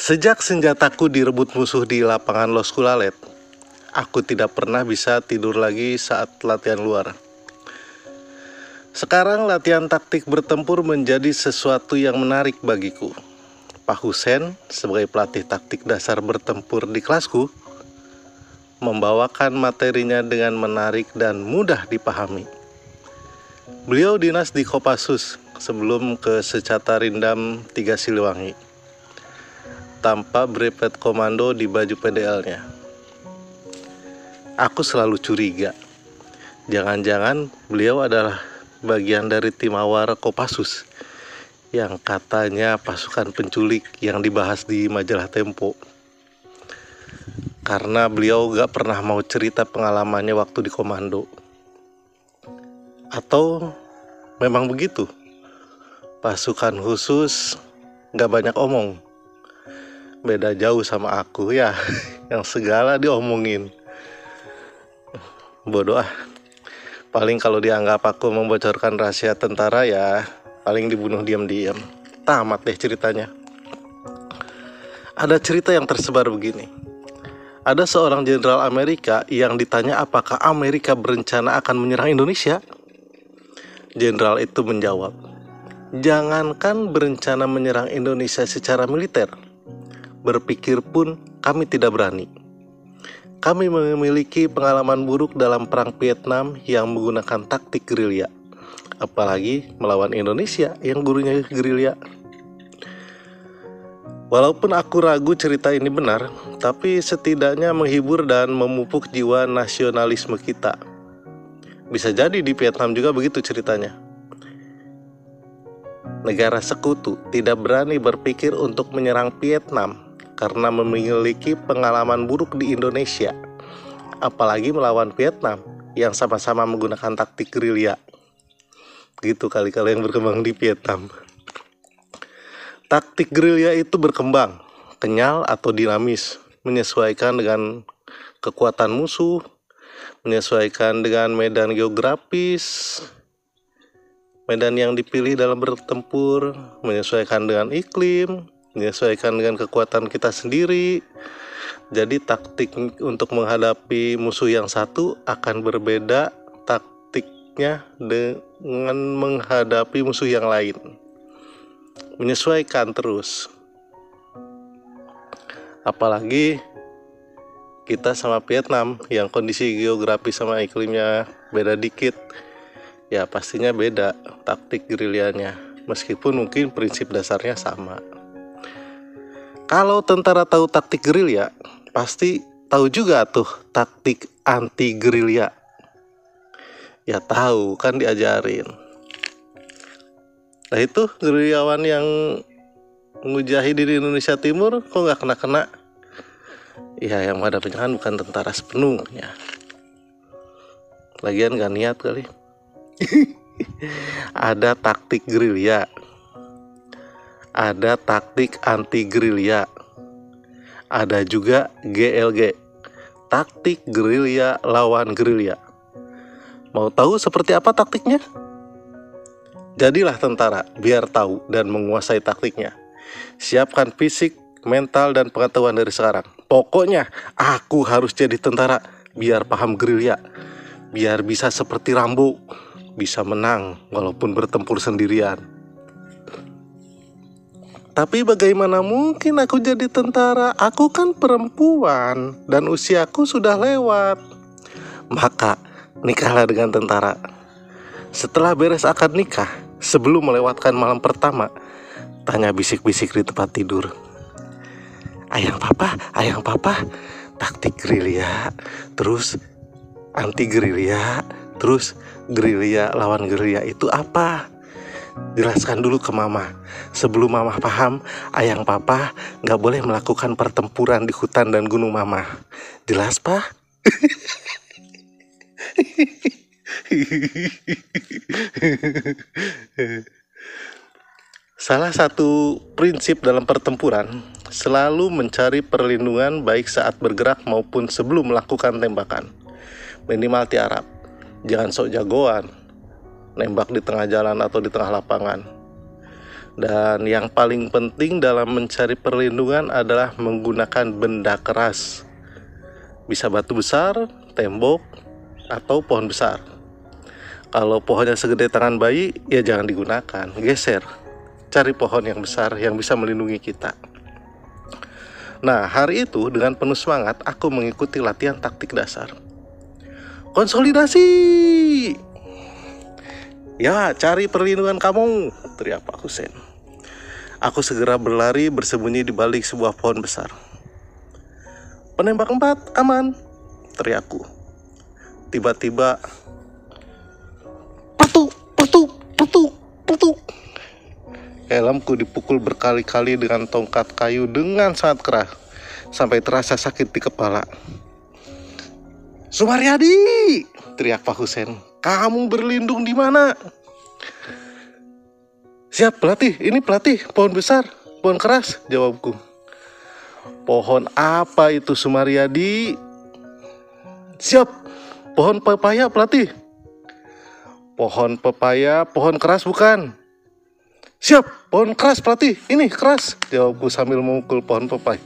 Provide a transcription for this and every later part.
Sejak senjataku direbut musuh di lapangan Los Kulalet, aku tidak pernah bisa tidur lagi saat latihan luar. Sekarang latihan taktik bertempur menjadi sesuatu yang menarik bagiku. Pak Hussein sebagai pelatih taktik dasar bertempur di kelasku membawakan materinya dengan menarik dan mudah dipahami. Beliau dinas di Kopassus sebelum ke Secata Rindam 3 Siliwangi, tanpa brevet komando di baju PDL-nya. Aku selalu curiga, jangan-jangan beliau adalah bagian dari tim awar Kopassus yang katanya pasukan penculik yang dibahas di majalah Tempo. Karena beliau gak pernah mau cerita pengalamannya waktu di komando. Atau memang begitu, pasukan khusus gak banyak omong. Beda jauh sama aku ya, yang segala diomongin. Bodoh ah. Paling kalau dianggap aku membocorkan rahasia tentara ya paling dibunuh diam-diam. Tamat deh ceritanya. Ada cerita yang tersebar begini. Ada seorang jenderal Amerika yang ditanya apakah Amerika berencana akan menyerang Indonesia. Jenderal itu menjawab, jangankan berencana menyerang Indonesia secara militer, berpikir pun kami tidak berani. Kami memiliki pengalaman buruk dalam perang Vietnam yang menggunakan taktik gerilya, apalagi melawan Indonesia yang gurunya gerilya. Walaupun aku ragu cerita ini benar, tapi setidaknya menghibur dan memupuk jiwa nasionalisme kita. Bisa jadi di Vietnam juga begitu ceritanya. Negara sekutu tidak berani berpikir untuk menyerang Vietnam karena memiliki pengalaman buruk di Indonesia, apalagi melawan Vietnam yang sama-sama menggunakan taktik gerilya. Gitu kali-kali yang berkembang di Vietnam. Taktik gerilya itu berkembang, kenyal atau dinamis, menyesuaikan dengan kekuatan musuh, menyesuaikan dengan medan geografis, medan yang dipilih dalam bertempur, menyesuaikan dengan iklim, menyesuaikan dengan kekuatan kita sendiri. Jadi taktik untuk menghadapi musuh yang satu akan berbeda taktiknya dengan menghadapi musuh yang lain. Menyesuaikan terus. Apalagi kita sama Vietnam yang kondisi geografis sama iklimnya beda dikit, ya pastinya beda taktik gerilyanya, meskipun mungkin prinsip dasarnya sama. Kalau tentara tahu taktik gerilya, pasti tahu juga tuh taktik anti gerilya. Ya tahu, kan diajarin. Nah itu gerilyawan yang mujahidin di Indonesia Timur kok gak kena-kena? Ya yang menghadapinya kan bukan tentara sepenuhnya. Lagian gak niat kali. Ada taktik gerilya, ada taktik anti gerilya, ada juga GLG, taktik gerilya lawan gerilya. Mau tahu seperti apa taktiknya? Jadilah tentara biar tahu dan menguasai taktiknya. Siapkan fisik, mental, dan pengetahuan dari sekarang. Pokoknya aku harus jadi tentara biar paham gerilya, biar bisa seperti Rambo, bisa menang walaupun bertempur sendirian. Tapi bagaimana mungkin aku jadi tentara? Aku kan perempuan dan usiaku sudah lewat. Maka nikahlah dengan tentara. Setelah beres akad nikah, sebelum melewatkan malam pertama, tanya bisik-bisik di tempat tidur. Ayang papa, taktik gerilya, terus anti gerilya, terus gerilya lawan gerilya itu apa? Jelaskan dulu ke mama. Sebelum mama paham, ayang papa gak boleh melakukan pertempuran di hutan dan gunung mama. Jelas pak? Salah satu prinsip dalam pertempuran selalu mencari perlindungan baik saat bergerak maupun sebelum melakukan tembakan. Minimal tiarap, jangan sok jagoan nembak di tengah jalan atau di tengah lapangan. Dan yang paling penting dalam mencari perlindungan adalah menggunakan benda keras. Bisa batu besar, tembok, atau pohon besar. Kalau pohonnya segede tangan bayi, ya jangan digunakan, geser. Cari pohon yang besar yang bisa melindungi kita. Nah, hari itu dengan penuh semangat aku mengikuti latihan taktik dasar. Konsolidasi! Ya, cari perlindungan kamu, teriak Pak Husein. Aku segera berlari bersembunyi di balik sebuah pohon besar. Penembak 4 aman, teriakku. Tiba-tiba, petuk, petuk, petuk, petuk. Helmku dipukul berkali-kali dengan tongkat kayu dengan sangat keras, sampai terasa sakit di kepala. Sumaryadi, teriak Pak Husein. Kamu berlindung di mana? Siap, pelatih. Ini pelatih. Pohon besar, pohon keras, jawabku. Pohon apa itu, Sumaryadi? Siap. Pohon pepaya, pelatih. Pohon pepaya, pohon keras bukan? Siap, pohon keras, pelatih. Ini keras, jawabku sambil memukul pohon pepaya.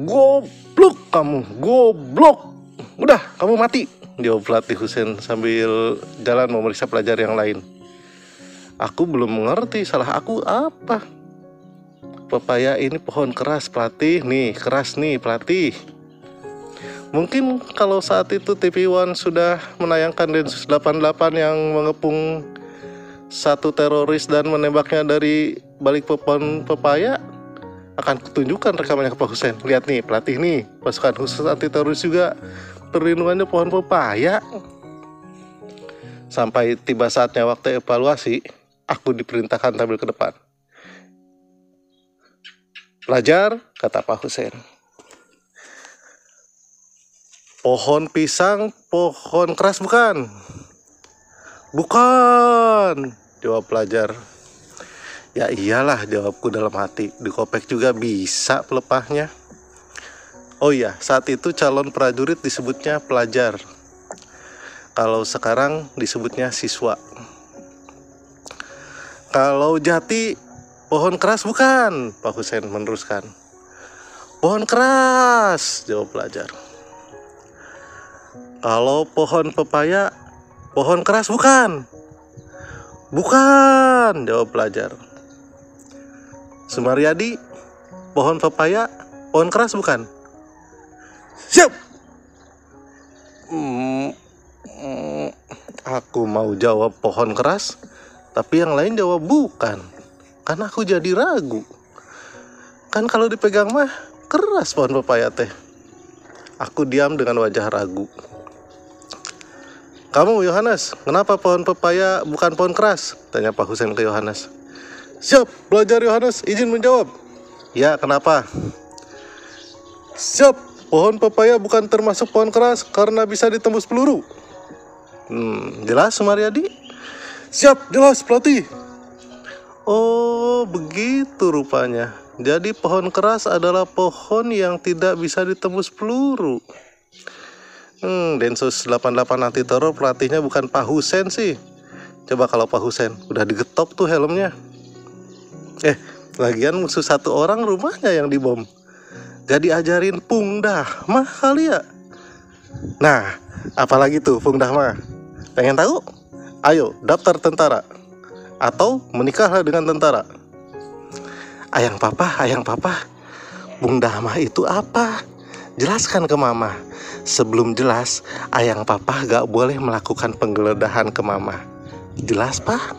Goblok kamu, goblok. Udah, kamu mati, jawab pelatih Husein sambil jalan memeriksa pelajar yang lain. Aku belum mengerti salah aku apa. Pepaya ini pohon keras, pelatih. Nih, keras nih, pelatih. Mungkin kalau saat itu TV One sudah menayangkan Densus 88 yang mengepung satu teroris dan menembaknya dari balik pohon pepaya, akan kutunjukkan rekamannya ke Pak Husein. Lihat nih, pelatih nih, pasukan khusus anti teroris juga perlindungannya pohon pepaya. Sampai tiba saatnya waktu evaluasi, aku diperintahkan tampil ke depan. Pelajar, kata Pak Husein. Pohon pisang, pohon keras bukan? Bukan, jawab pelajar. Ya iyalah, jawabku dalam hati. Dikopek juga bisa pelepahnya. Oh iya, saat itu calon prajurit disebutnya pelajar. Kalau sekarang disebutnya siswa. Kalau jati, pohon keras bukan? Pak Husein meneruskan. Pohon keras, jawab pelajar. Kalau pohon pepaya, pohon keras bukan? Bukan, jawab pelajar. Sumaryadi, pohon pepaya, pohon keras bukan? Siap. Aku mau jawab pohon keras, tapi yang lain jawab bukan. Karena aku jadi ragu. Kan kalau dipegang mah keras pohon pepaya teh. Aku diam dengan wajah ragu. Kamu Yohanes, kenapa pohon pepaya bukan pohon keras? Tanya Pak Husein ke Yohanes. Siap, belajar Yohanes, izin menjawab. Ya, kenapa? Siap, pohon pepaya bukan termasuk pohon keras karena bisa ditembus peluru. Jelas Sumaryadi? Siap, jelas pelatih. Oh, begitu rupanya. Jadi pohon keras adalah pohon yang tidak bisa ditembus peluru. Densus 88 anti teror pelatihnya bukan Pak Husein sih. Coba kalau Pak Husein udah digetok tuh helmnya. Lagian musuh satu orang rumahnya yang dibom. Gak diajarin Pungdah mah kali ya. Nah, apalagi tuh Pungdah mah? Pengen tahu? Ayo daftar tentara atau menikahlah dengan tentara. Ayang papa, Pungdah mah itu apa? Jelaskan ke mama. Sebelum jelas, ayang papa gak boleh melakukan penggeledahan ke mama. Jelas, Pak?